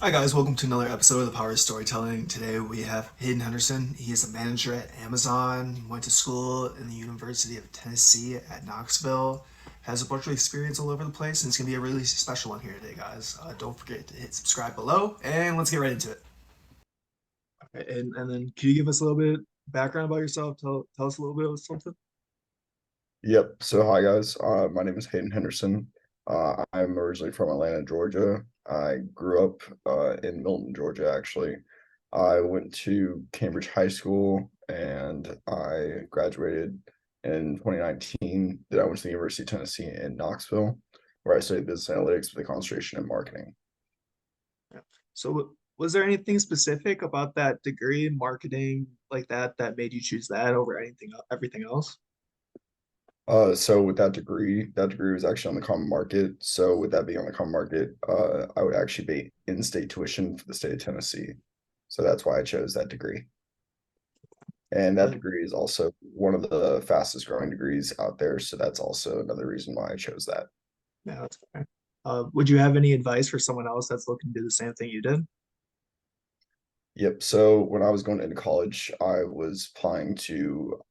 Hi guys, welcome to another episode of the Power of Storytelling. Today we have Hayden Henderson. He is a manager at Amazon. He went to school in the University of Tennessee at Knoxville. Has a bunch of experience all over the place, and it's gonna be a really special one here today, guys. Don't forget to hit subscribe below, and let's get right into it. Okay, and then can you give us a little bit background about yourself? Tell us a little bit of something. Yep. So hi guys. My name is Hayden Henderson. I'm originally from Atlanta, Georgia. I grew up in Milton, Georgia, actually. I went to Cambridge High School and I graduated in 2019. Then I went to the University of Tennessee in Knoxville, where I studied business analytics with a concentration in marketing. Yeah. So was there anything specific about that degree in marketing like that made you choose that over everything else? So with that degree was actually on the common market. So with that being on the common market, I would actually be in-state tuition for the state of Tennessee. So that's why I chose that degree. And that Uh, degree is also one of the fastest growing degrees out there. So that's also another reason why I chose that. Yeah, that's fair. Would you have any advice for someone else that's looking to do the same thing you did? Yep. So when I was going into college, I was applying to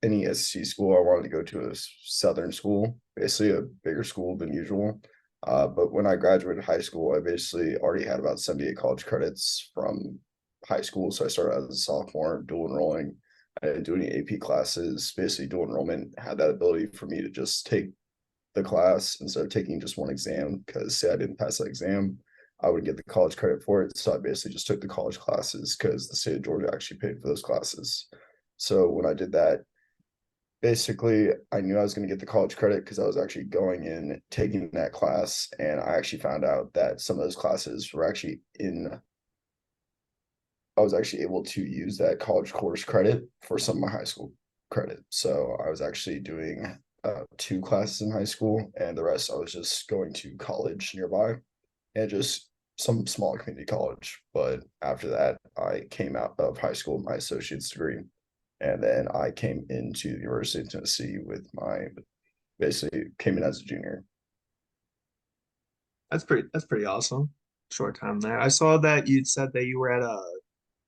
any SC school. I wanted to go to a southern school, basically a bigger school than usual. But when I graduated high school, I basically already had about 78 college credits from high school. So I started as a sophomore, dual enrolling. I didn't do any AP classes. Basically, dual enrollment had that ability for me to just take the class instead of taking just one exam because say I didn't pass that exam, I would get the college credit for it. So I basically just took the college classes because the state of Georgia actually paid for those classes. So when I did that, basically I knew I was going to get the college credit because I was actually going in taking that class. And I actually found out that some of those classes were actually in, I was actually able to use that college course credit for some of my high school credit. So I was actually doing two classes in high school, and the rest I was just going to college nearby and just some small community college. But after that, I came out of high school with my associate's degree, and then I came into the University of Tennessee with my basically came in as a junior. That's pretty awesome. Short time there. I saw that you'd said that you were at a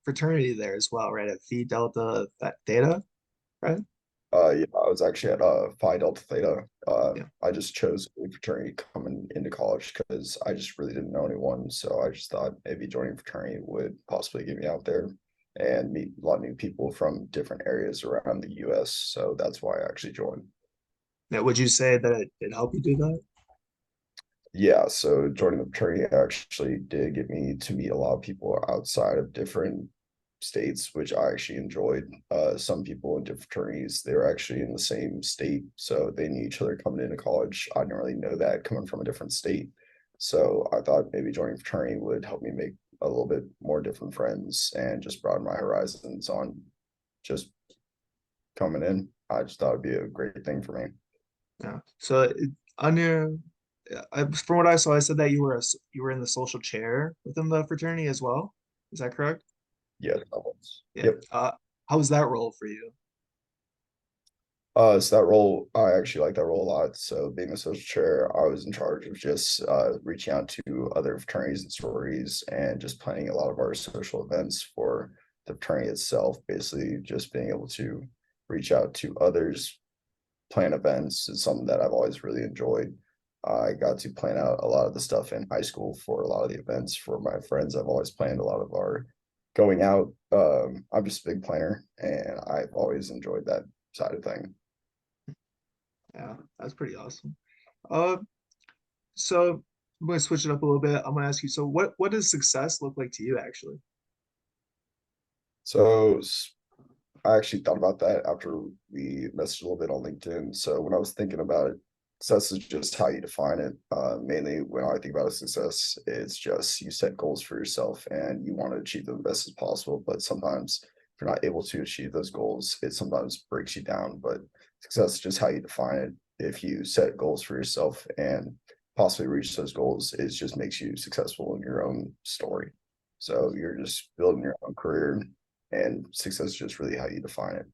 fraternity there as well, right? At Phi Delta Theta, right? Yeah, I was actually at Phi Delta Theta. Yeah. I just chose a fraternity coming into college because I just really didn't know anyone. So I just thought maybe joining a fraternity would possibly get me out there and meet a lot of new people from different areas around the US. So that's why I actually joined. Now, would you say that it helped you do that? Yeah, so joining the fraternity actually did get me to meet a lot of people outside of different states, which I actually enjoyed. Some people in different fraternities, they were actually in the same state, so they knew each other coming into college. I didn't really know that coming from a different state. So I thought maybe joining fraternity would help me make a little bit more different friends and just broaden my horizons on just coming in. I just thought it'd be a great thing for me. Yeah. So on your, from what I saw, I said that you were in the social chair within the fraternity as well. Is that correct? Yes, I was. Yeah. Yep. How was that role for you? So that role, I actually like that role a lot. So being the social chair, I was in charge of just reaching out to other fraternities and sororities and just planning a lot of our social events for the fraternity itself. Basically, just being able to reach out to others, plan events is something that I've always really enjoyed. I got to plan out a lot of the stuff in high school for a lot of the events for my friends. I've always planned a lot of our going out. I'm just a big planner, and I've always enjoyed that side of things. Yeah, that's pretty awesome. Uh, so I'm going to switch it up a little bit. I'm going to ask you, so what does success look like to you actually? So I actually thought about that after we messaged a little bit on LinkedIn. So when I was thinking about it, success is just how you define it. Mainly when I think about a success, it's just you set goals for yourself and you want to achieve them best as possible. But sometimes if you're not able to achieve those goals, it sometimes breaks you down. But success is just how you define it. If you set goals for yourself and possibly reach those goals, it just makes you successful in your own story. So you're just building your own career and success is just really how you define it.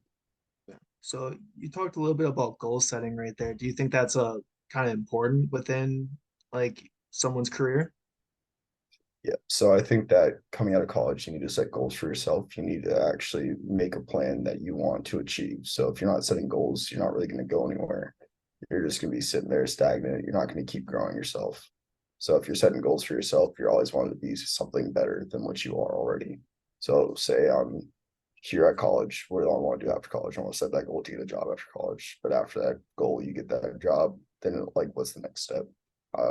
Yeah. So you talked a little bit about goal setting right there. Do you think that's a kind of important within like someone's career? Yeah, so I think that coming out of college, you need to set goals for yourself. You need to actually make a plan that you want to achieve. So if you're not setting goals, you're not really going to go anywhere. You're just going to be sitting there stagnant. You're not going to keep growing yourself. So if you're setting goals for yourself, you're always wanting to be something better than what you are already. So say I'm here at college, what do I want to do after college? I want to set that goal to get a job after college. But after that goal, you get that job, then like what's the next step?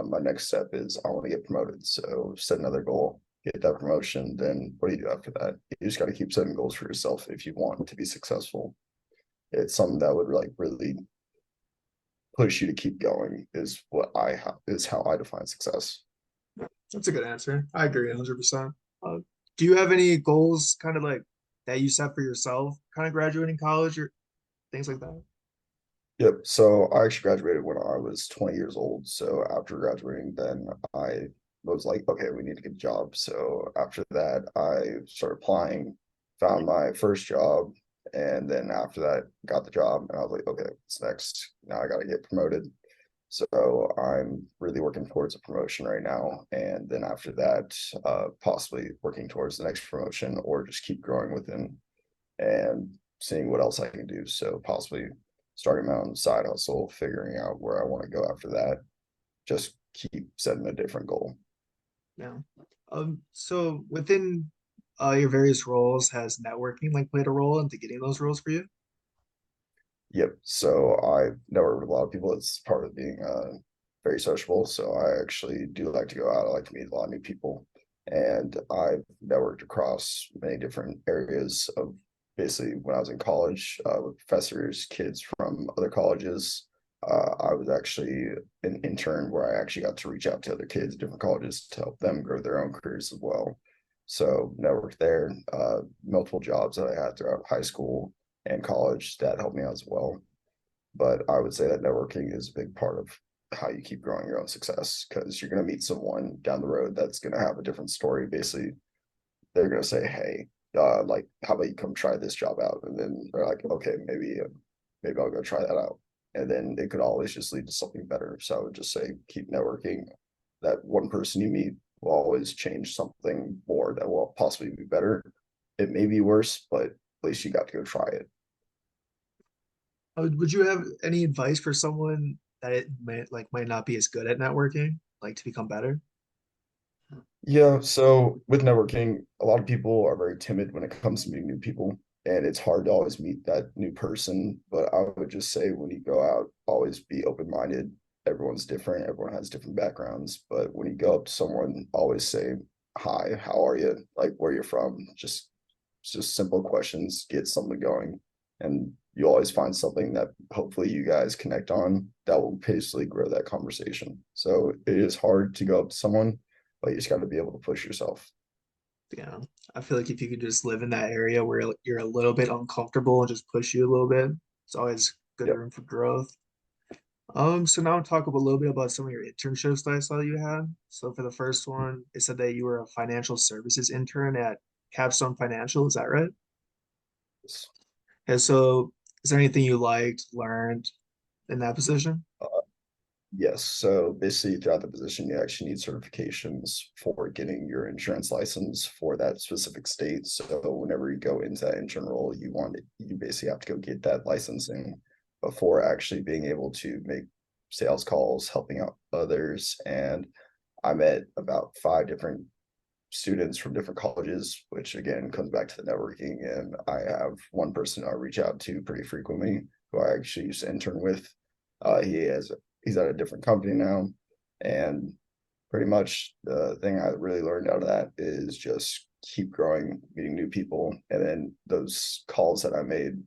My next step is I want to get promoted. So set another goal, get that promotion. Then what do you do after that? You just got to keep setting goals for yourself if you want to be successful. It's something that would like really push you to keep going is what is how I define success. That's a good answer. I agree 100%. Do you have any goals kind of like that you set for yourself, kind of graduating college or things like that? Yep. So I actually graduated when I was 20 years old. So after graduating, then I was like, okay, we need to get a job. So after that, I started applying, found my first job, and then after that, got the job. And I was like, okay, what's next? Now I got to get promoted. So I'm really working towards a promotion right now. And then after that, possibly working towards the next promotion or just keep growing within and seeing what else I can do. So possibly starting my own side hustle, figuring out where I want to go after that. Just keep setting a different goal. Yeah. So within your various roles, has networking like played a role into getting those roles for you? Yep. So I network with a lot of people. It's part of being very sociable. So I actually do like to go out. I like to meet a lot of new people. And I've networked across many different areas of basically when I was in college with professors, kids from other colleges. I was actually an intern where I actually got to reach out to other kids at different colleges to help them grow their own careers as well. So networked there, multiple jobs that I had throughout high school and college that helped me out as well. But I would say that networking is a big part of how you keep growing your own success because you're going to meet someone down the road that's going to have a different story. Basically, they're going to say, "Hey, like, how about you come try this job out?" And then they're like, "Okay, maybe I'll go try that out." And then it could always just lead to something better. So I would just say, keep networking. That one person you meet will always change something more that will possibly be better. It may be worse, but at least you got to go try it. Would you have any advice for someone that it might not be as good at networking, like to become better? Yeah, so with networking, a lot of people are very timid when it comes to meeting new people, and it's hard to always meet that new person. But I would just say when you go out, always be open-minded. Everyone's different, everyone has different backgrounds, but when you go up to someone, always say, "Hi, how are you? Like where you're from?" Just simple questions, get something going, and you always find something that hopefully you guys connect on that will basically grow that conversation. So it is hard to go up to someone, but you just got to be able to push yourself. Yeah, I feel like if you could just live in that area where you're a little bit uncomfortable and just push you a little bit, it's always good Yep. room for growth. So now talk a little bit about some of your internships that I saw you had. So for the first one, it said that you were a financial services intern at Capstone Financial. Is that right? And so is there anything you liked, learned in that position? Yes. So basically, throughout the position, you actually need certifications for getting your insurance license for that specific state. So whenever you go into that intern role, you basically have to go get that licensing before actually being able to make sales calls, helping out others. And I met about five different students from different colleges, which again comes back to the networking. And I have one person I reach out to pretty frequently who I actually used to intern with. He's at a different company now, and pretty much the thing I really learned out of that is just keep growing, meeting new people, and then those calls that I made,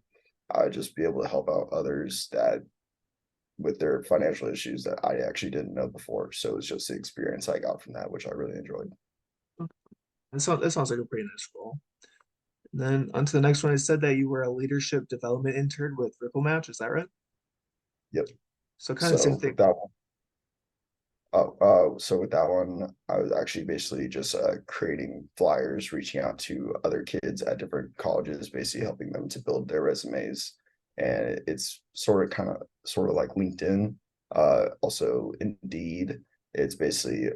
I just be able to help out others that with their financial issues that I actually didn't know before. So it's just the experience I got from that, which I really enjoyed. That sounds like a pretty nice role. And then on to the next one, it said that you were a leadership development intern with Ripple Match. Is that right? Yep. So kind of same So thing. with that one, so with that one, I was actually basically just creating flyers, reaching out to other kids at different colleges, basically helping them to build their resumes. And it's sort of like LinkedIn, also Indeed. It's basically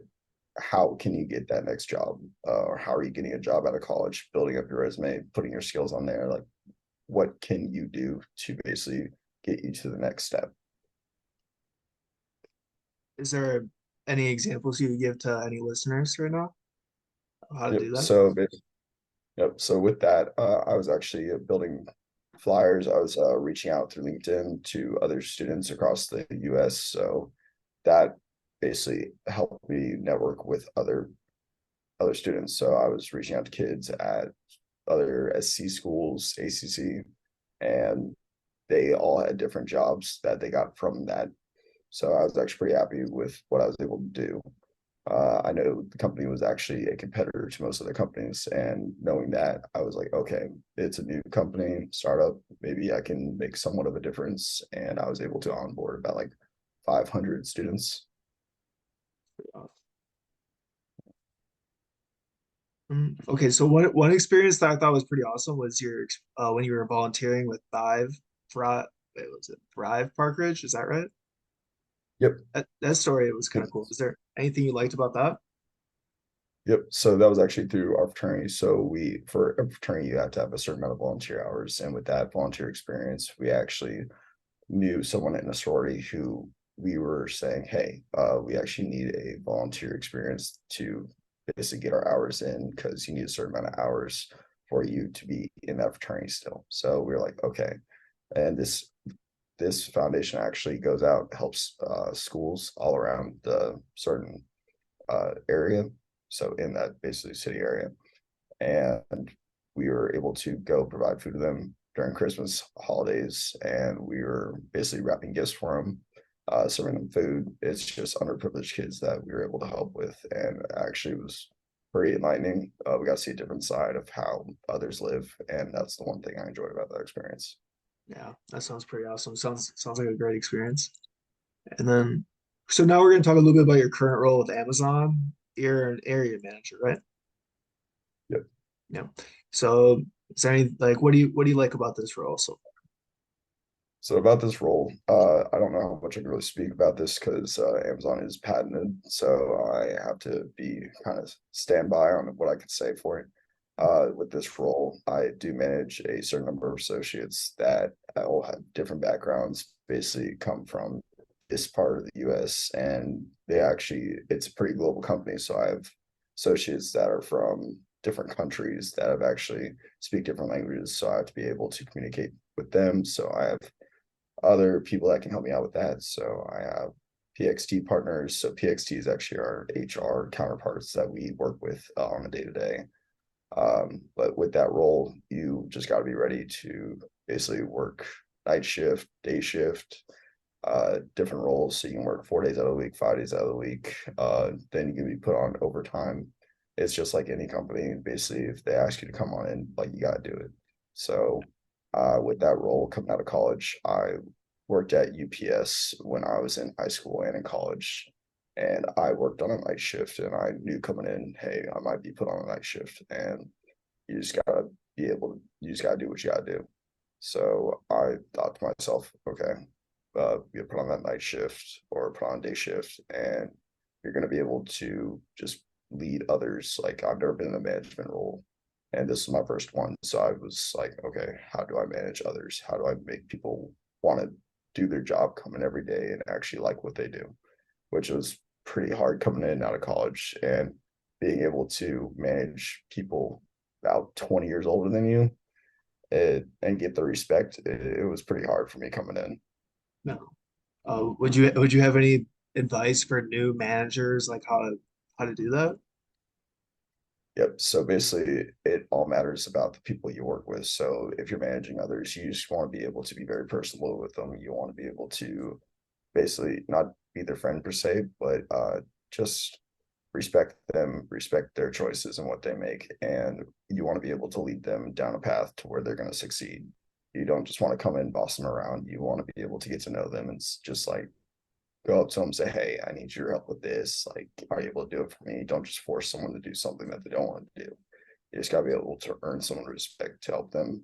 how can you get that next job, or how are you getting a job out of college, building up your resume, putting your skills on there, like what can you do to basically get you to the next step. Is there any examples you could give to any listeners right now of how to Yep. do that? Yep. So with that, I was actually building flyers. I was reaching out through LinkedIn to other students across the US. So that basically helped me network with other students. So I was reaching out to kids at other SC schools, ACC, and they all had different jobs that they got from that. So I was actually pretty happy with what I was able to do. I know the company was actually a competitor to most of the companies, and knowing that, I was like, okay, it's a new company, startup. Maybe I can make somewhat of a difference. And I was able to onboard about like 500 students. Okay, so one experience that I thought was pretty awesome was your when you were volunteering with Thrive, wait, was it Thrive Park Ridge? Is that right? Yep. That story was kind Yep. of cool. Is there anything you liked about that? Yep. So that was actually through our fraternity. So for a fraternity, you have to have a certain amount of volunteer hours. And with that volunteer experience, we actually knew someone in a sorority who we were saying, hey, we actually need a volunteer experience to basically get our hours in, because you need a certain amount of hours for you to be in that fraternity still. So we were like, okay. And this foundation actually goes out, helps schools all around the certain area. So in that basically city area. And we were able to go provide food to them during Christmas holidays, and we were basically wrapping gifts for them, serving them food. It's just underprivileged kids that we were able to help with, and actually it was pretty enlightening. We got to see a different side of how others live, and that's the one thing I enjoyed about that experience. Yeah, that sounds pretty awesome. Sounds like a great experience. And then, so now we're going to talk a little bit about your current role with Amazon. You're an area manager, right? Yep. Yeah. So, is there any like what do you like about this role? So, So about this role, I don't know how much I can really speak about this because Amazon is patented, so I have to be kind of stand by on what I could say for it. With this role, I do manage a certain number of associates that all have different backgrounds, basically come from this part of the US, and it's a pretty global company. So I have associates that are from different countries that have actually speak different languages. So I have to be able to communicate with them. So I have other people that can help me out with that. So I have PXT partners. So PXT is actually our HR counterparts that we work with on a day to day. But with that role, you just got to be ready to basically work night shift, day shift, different roles. So you can work 4 days out of the week, 5 days out of the week. Then you can be put on overtime. It's just like any company. Basically, if they ask you to come on in, like you got to do it. So with that role coming out of college, I worked at UPS when I was in high school and in college. And I worked on a night shift, and I knew coming in, hey, I might be put on a night shift. And you just gotta do what you gotta do. So I thought to myself, okay, you put on that night shift or put on day shift, and you're going to be able to just lead others. Like I've never been in a management role, and this is my first one. So I was like, okay, how do I manage others? How do I make people want to do their job, come in every day and actually like what they do? Which was pretty hard coming in and out of college, and being able to manage people about 20 years older than you, and get the respect. It was pretty hard for me coming in. no. Would you have any advice for new managers, like how to do that? Yep. So basically, it all matters about the people you work with. So if you're managing others, you just want to be able to be very personable with them. You want to be able to basically not be their friend per se, but just respect them, respect their choices and what they make. And you want to be able to lead them down a path to where they're going to succeed. You don't just want to come in, boss them around. You want to be able to get to know them and just like go up to them, say, hey, I need your help with this. Like, are you able to do it for me? Don't just force someone to do something that they don't want to do. You just got to be able to earn someone's respect to help them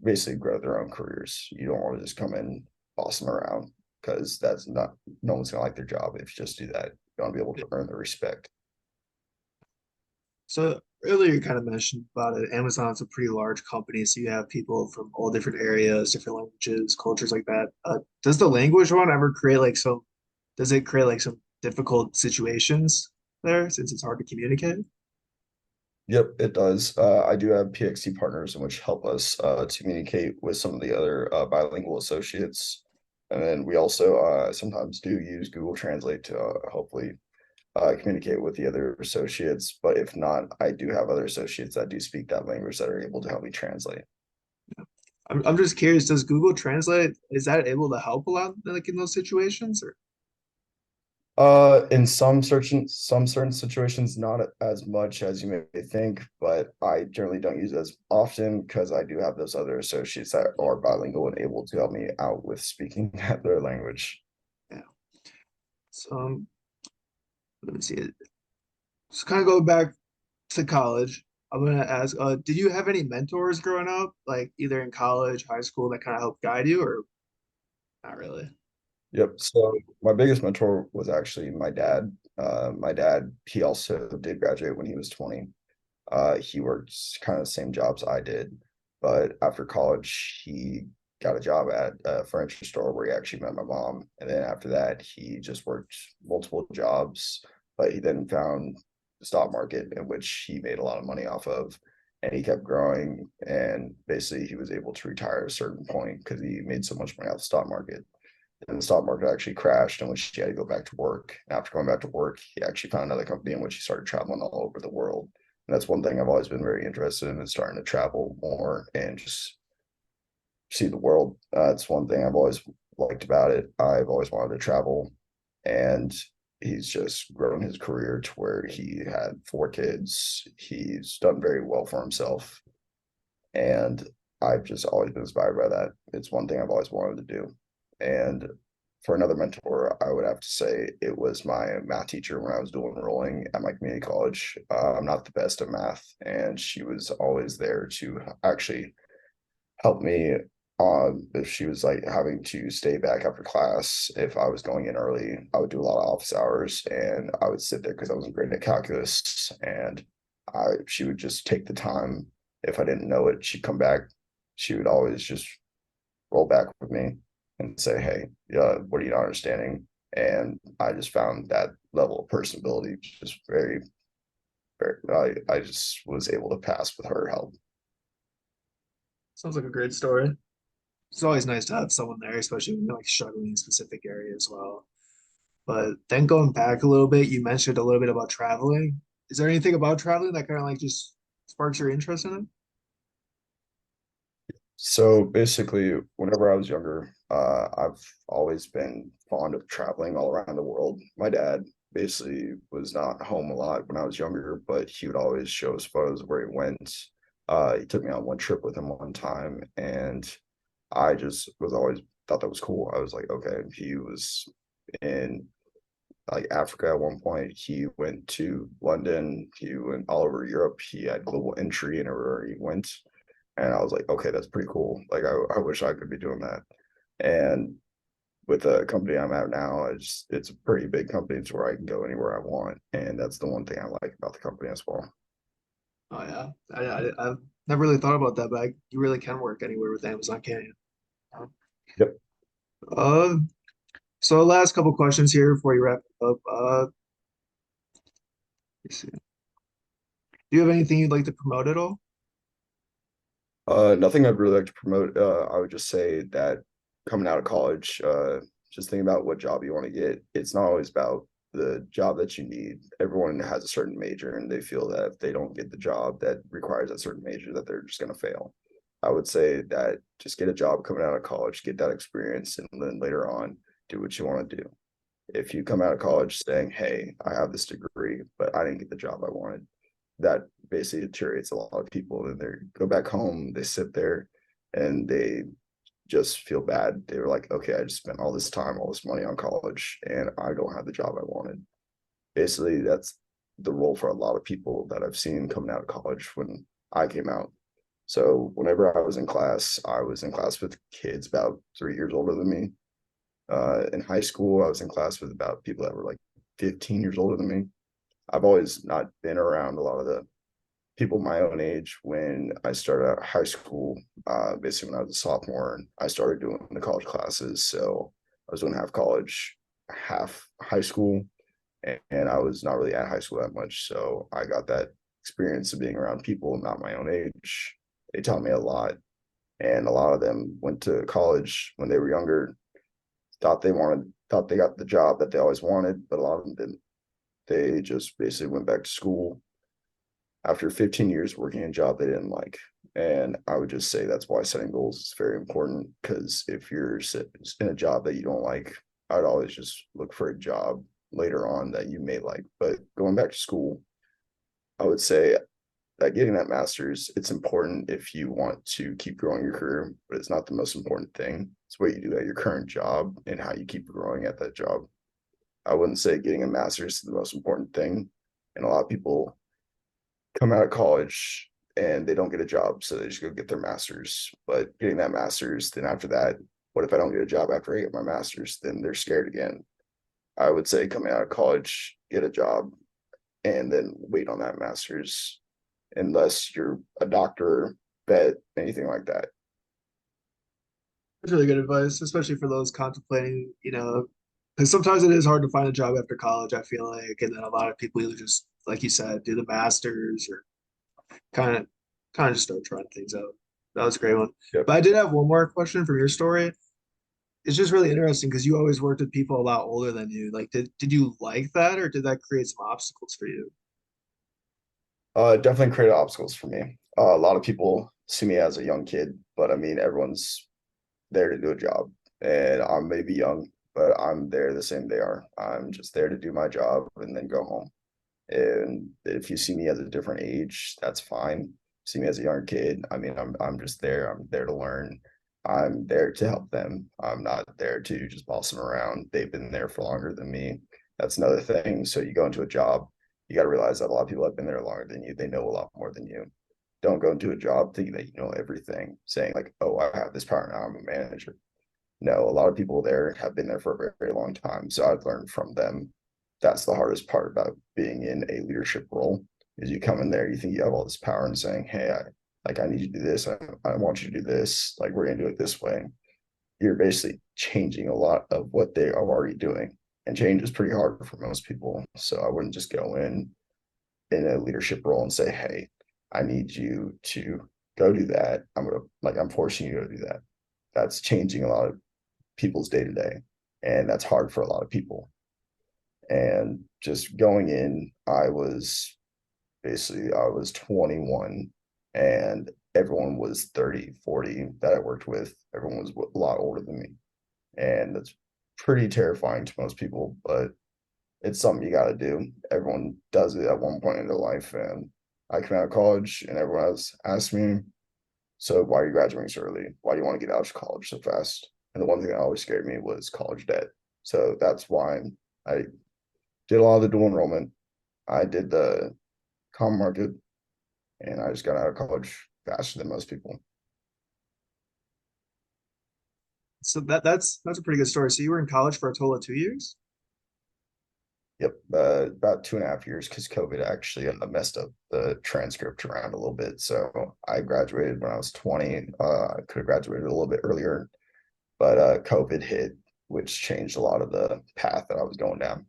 basically grow their own careers. You don't want to just come in, boss them around, because that's not, no one's going to like their job if you just do that. You want to be able to earn their respect. So earlier you kind of mentioned about it. Amazon's a pretty large company, so you have people from all different areas, different languages, cultures like that. Does the language one ever create like some, does it create like some difficult situations there since it's hard to communicate? Yep, it does. I do have PXT partners in which help us to communicate with some of the other bilingual associates. And then we also sometimes do use Google Translate to hopefully communicate with the other associates. But if not, I do have other associates that do speak that language that are able to help me translate. I'm just curious, does Google Translate, is that able to help a lot like in those situations or In some certain situations, not as much as you may think, but I generally don't use it as often because I do have those other associates that are bilingual and able to help me out with speaking their language. yeah. So let me see it. So kind of go back to college. I'm gonna ask, did you have any mentors growing up, like either in college, high school, that kind of helped guide you, or not really? Yep. So my biggest mentor was actually my dad. My dad, he also did graduate when he was 20. He worked kind of the same jobs I did, but after college, he got a job at a furniture store where he actually met my mom. And then after that, he just worked multiple jobs, but he then found the stock market in which he made a lot of money off of. And he kept growing. And basically, he was able to retire at a certain point because he made so much money off the stock market. And the stock market actually crashed, in which he had to go back to work. And after going back to work, he actually found another company in which he started traveling all over the world. And that's one thing I've always been very interested in is starting to travel more and just see the world. It's one thing I've always liked about it. I've always wanted to travel, and he's just grown his career to where he had 4 kids. He's done very well for himself, and I've just always been inspired by that. It's one thing I've always wanted to do. And for another mentor, I would have to say it was my math teacher when I was dual enrolling at my community college. I'm not the best at math, and she was always there to actually help me if she was like having to stay back after class. If I was going in early, I would do a lot of office hours and I would sit there because I wasn't great at calculus. And she would just take the time. If I didn't know it, she'd come back. She would always just roll back with me and say, "Hey, what are you not understanding?" And I just found that level of personability just very, very. I just was able to pass with her help. Sounds like a great story. It's always nice to have someone there, especially when you're like struggling in a specific area as well. But then going back a little bit, you mentioned a little bit about traveling. Is there anything about traveling that kind of like just sparks your interest in it? So basically, whenever I was younger, I've always been fond of traveling all around the world. My dad basically was not home a lot when I was younger, but he would always show us photos of where he went. He took me on one trip with him one time, and I just was always thought that was cool. I was like, okay, he was in like Africa at one point. He went to London. He went all over Europe. He had global entry and everywhere he went. And I was like, okay, that's pretty cool. Like I wish I could be doing that. And with the company I'm at now, it's a pretty big company to where I can go anywhere I want. And that's the one thing I like about the company as well. Oh yeah, I've never really thought about that, but you really can work anywhere with Amazon, can't you? Yep. Uh, so last couple questions here before you wrap it up. Let's see. Do you have anything you'd like to promote at all? Nothing I'd really like to promote. I would just say that coming out of college, just think about what job you want to get. It's not always about the job that you need. Everyone has a certain major, and they feel that if they don't get the job that requires that certain major, that they're just going to fail. I would say that just get a job coming out of college, get that experience, and then later on, do what you want to do. If you come out of college saying, "Hey, I have this degree, but I didn't get the job I wanted," that basically deteriorates a lot of people. And they go back home, they sit there, and they just feel bad. They were like, "Okay, I just spent all this time, all this money on college, and I don't have the job I wanted." Basically, that's the role for a lot of people that I've seen coming out of college when I came out. So whenever I was in class with kids about 3 years older than me. In high school, I was in class with about people that were like 15 years older than me. I've always not been around a lot of the people my own age when I started out high school. Basically, when I was a sophomore, I started doing the college classes. So I was doing half college, half high school, and I was not really at high school that much. So I got that experience of being around people not my own age. They taught me a lot, and a lot of them went to college when they were younger, thought they got the job that they always wanted, but a lot of them didn't. They just basically went back to school after 15 years working a job they didn't like. And I would just say that's why setting goals is very important, because if you're in a job that you don't like, I'd always just look for a job later on that you may like. But going back to school, I would say that getting that master's, it's important if you want to keep growing your career, but it's not the most important thing. It's what you do at your current job and how you keep growing at that job. I wouldn't say getting a master's is the most important thing. And a lot of people come out of college and they don't get a job, so they just go get their master's. But getting that master's, then after that, what if I don't get a job after I get my master's? Then they're scared again. I would say coming out of college, get a job and then wait on that master's, unless you're a doctor, vet, anything like that. That's really good advice, especially for those contemplating, because sometimes it is hard to find a job after college, I feel like. And then a lot of people either just, like you said, do the masters or kind of just start trying things out. That was a great one. Yep. But I did have one more question from your story. It's just really interesting because you always worked with people a lot older than you. Like, did you like that, or did that create some obstacles for you? Definitely created obstacles for me. A lot of people see me as a young kid, but I mean, everyone's there to do a job. And I'm maybe young, but I'm there the same they are. I'm just there to do my job and then go home. And if you see me as a different age, that's fine. See me as a younger kid. I mean, I'm just there. I'm there to learn. I'm there to help them. I'm not there to just boss them around. They've been there for longer than me. That's another thing. So you go into a job, you got to realize that a lot of people have been there longer than you. They know a lot more than you. Don't go into a job thinking that you know everything, saying like, "Oh, I have this power now. I'm a manager." No, a lot of people there have been there for a very, very long time. So I've learned from them. That's the hardest part about being in a leadership role, is you come in there, you think you have all this power and saying, "Hey, I need you to do this. I want you to do this. Like, we're gonna do it this way." You're basically changing a lot of what they are already doing. And change is pretty hard for most people. So I wouldn't just go in a leadership role and say, "Hey, I need you to go do that. I'm forcing you to do that." That's changing a lot of people's day to day. And that's hard for a lot of people. And just going in, I was 21 and everyone was 30, 40 that I worked with. Everyone was a lot older than me. And that's pretty terrifying to most people, but it's something you got to do. Everyone does it at one point in their life. And I came out of college and everyone else asked me, "So why are you graduating so early? Why do you want to get out of college so fast?" And the one thing that always scared me was college debt. So that's why I did a lot of the dual enrollment. I did the common market, and I just got out of college faster than most people. So that's a pretty good story. So you were in college for a total of 2 years? Yep, about 2.5 years, because COVID actually messed up the transcript around a little bit. So I graduated when I was 20. I could have graduated a little bit earlier, but COVID hit, which changed a lot of the path that I was going down.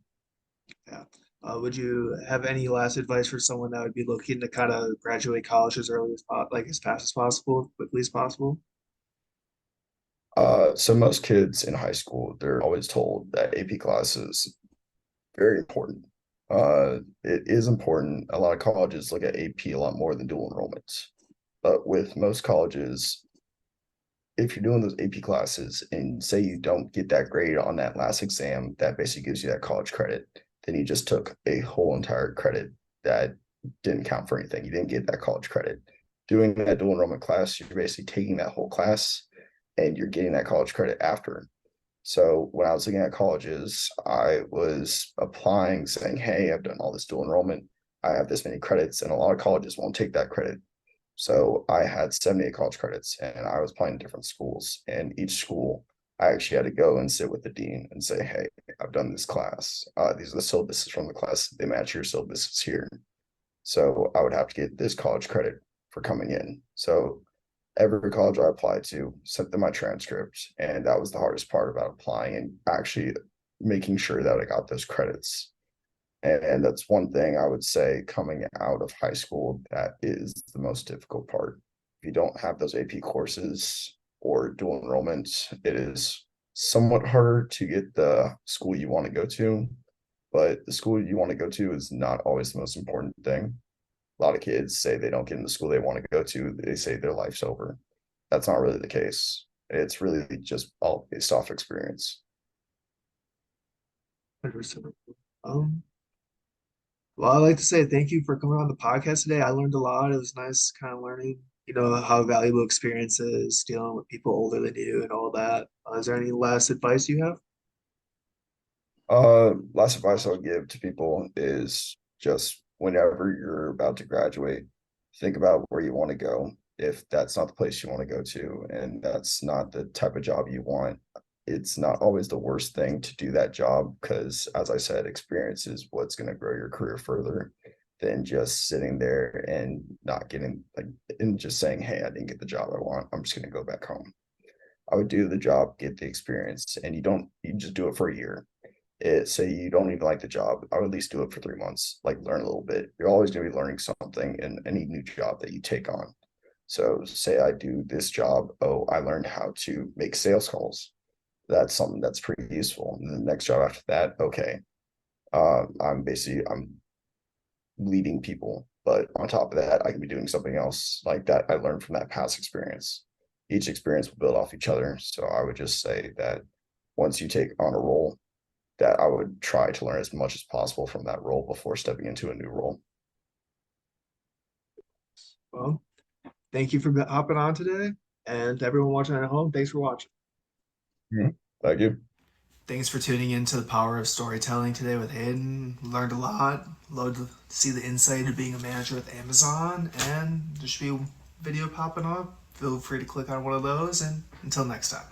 Yeah. Would you have any last advice for someone that would be looking to kind of graduate college as early as like as fast as possible, quickly as possible? So most kids in high school, they're always told that AP classes very important. It is important. A lot of colleges look at AP a lot more than dual enrollments. But with most colleges, if you're doing those AP classes and say you don't get that grade on that last exam, that basically gives you that college credit, then you just took a whole entire credit that didn't count for anything. You didn't get that college credit. Doing that dual enrollment class, you're basically taking that whole class and you're getting that college credit after. So when I was looking at colleges, I was applying saying, "Hey, I've done all this dual enrollment. I have this many credits," and a lot of colleges won't take that credit. So I had 78 college credits and I was applying to different schools. And each school, I actually had to go and sit with the dean and say, "Hey, I've done this class. These are the syllabuses from the class. They match your syllabuses here." So I would have to get this college credit for coming in. So every college I applied to sent them my transcript, and that was the hardest part about applying and actually making sure that I got those credits. And that's one thing I would say coming out of high school that is the most difficult part. If you don't have those AP courses or dual enrollments, it is somewhat harder to get the school you want to go to. But the school you want to go to is not always the most important thing. A lot of kids say they don't get in the school they want to go to, they say their life's over. That's not really the case. It's really just all based off experience. 100%. Um, well, I'd like to say thank you for coming on the podcast today. I learned a lot. It was nice kind of learning, how valuable experience is dealing with people older than you and all that. Is there any last advice you have? Last advice I would give to people is just whenever you're about to graduate, think about where you want to go. If that's not the place you want to go to, and that's not the type of job you want, it's not always the worst thing to do that job because, as I said, experience is what's going to grow your career further than just sitting there and not getting like and just saying, "Hey, I didn't get the job I want. I'm just going to go back home." I would do the job, get the experience, and you just do it for a year. Say you don't even like the job, I would at least do it for 3 months, like learn a little bit. You're always going to be learning something in any new job that you take on. So say I do this job, oh, I learned how to make sales calls. That's something that's pretty useful. And the next job after that, okay, I'm leading people, but on top of that, I can be doing something else like that I learned from that past experience. Each experience will build off each other. So I would just say that once you take on a role, that I would try to learn as much as possible from that role before stepping into a new role. Well, thank you for hopping on today. And to everyone watching at home, thanks for watching. Mhm. Thank you. Thanks for tuning in to the power of storytelling today with Hayden. Learned a lot. Love to see the insight of being a manager with Amazon. And there should be a video popping up. Feel free to click on one of those. And until next time.